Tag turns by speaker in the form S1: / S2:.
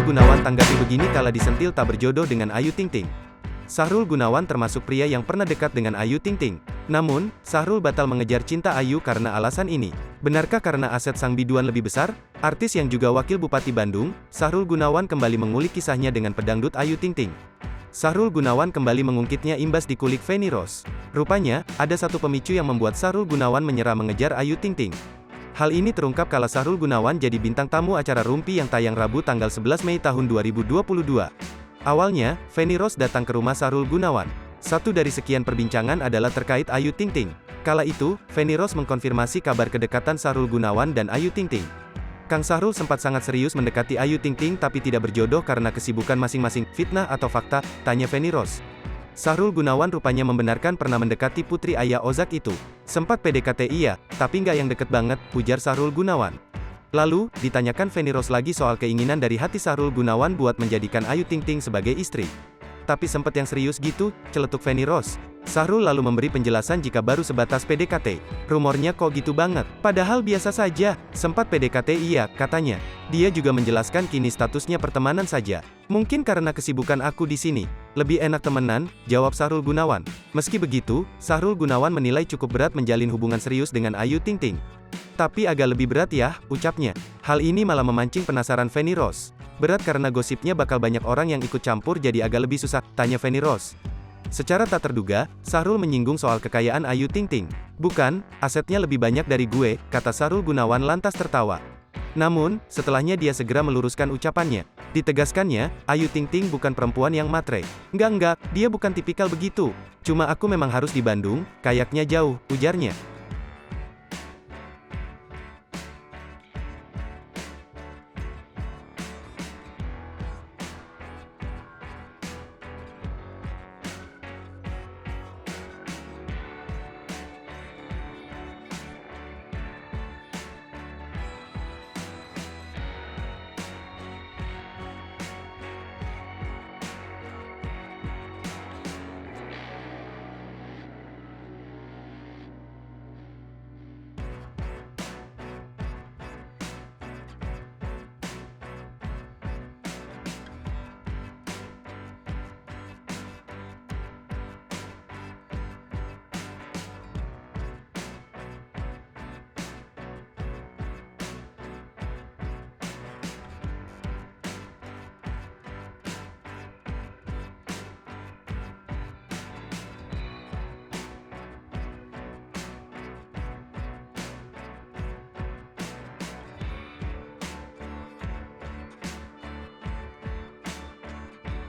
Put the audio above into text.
S1: Gunawan tanggapi begini kala disentil tak berjodoh dengan Ayu Ting Ting. Sahrul Gunawan termasuk pria yang pernah dekat dengan Ayu Ting Ting. Namun, Sahrul batal mengejar cinta Ayu karena alasan ini. Benarkah karena aset sang biduan lebih besar? Artis yang juga wakil Bupati Bandung, Sahrul Gunawan kembali mengulik kisahnya dengan pedangdut Ayu Ting Ting. Sahrul Gunawan kembali mengungkitnya imbas dikulik Feni Rose. Rupanya, ada satu pemicu yang membuat Sahrul Gunawan menyerah mengejar Ayu Ting Ting. Hal ini terungkap kala Sahrul Gunawan jadi bintang tamu acara Rumpi yang tayang Rabu tanggal 11 Mei tahun 2022. Awalnya, Feni Rose datang ke rumah Sahrul Gunawan. Satu dari sekian perbincangan adalah terkait Ayu Ting Ting. Kala itu, Feni Rose mengkonfirmasi kabar kedekatan Sahrul Gunawan dan Ayu Ting Ting. Kang Sahrul sempat sangat serius mendekati Ayu Ting Ting tapi tidak berjodoh karena kesibukan masing-masing. Fitnah atau fakta? Tanya Feni Rose. Sahrul Gunawan rupanya membenarkan pernah mendekati putri ayah Ozak itu. Sempat PDKT iya, tapi nggak yang deket banget, ujar Sahrul Gunawan. Lalu, ditanyakan Feni Rose lagi soal keinginan dari hati Sahrul Gunawan buat menjadikan Ayu Ting Ting sebagai istri. Tapi sempet yang serius gitu, celetuk Feni Rose. Sahrul lalu memberi penjelasan jika baru sebatas PDKT. Rumornya kok gitu banget? Padahal biasa saja, sempat PDKT iya, katanya. Dia juga menjelaskan kini statusnya pertemanan saja. Mungkin karena kesibukan aku di sini. Lebih enak temenan, jawab Sahrul Gunawan. Meski begitu, Sahrul Gunawan menilai cukup berat menjalin hubungan serius dengan Ayu Ting Ting. Tapi agak lebih berat ya, ucapnya. Hal ini malah memancing penasaran Feni Rose. Berat karena gosipnya bakal banyak orang yang ikut campur jadi agak lebih susah, tanya Feni Rose. Secara tak terduga, Sahrul menyinggung soal kekayaan Ayu Ting Ting. Bukan, asetnya lebih banyak dari gue, kata Sahrul Gunawan lantas tertawa. Namun, setelahnya dia segera meluruskan ucapannya. Ditegaskannya, Ayu Ting Ting bukan perempuan yang matre. Enggak, dia bukan tipikal begitu. Cuma aku memang harus di Bandung, kayaknya jauh, ujarnya.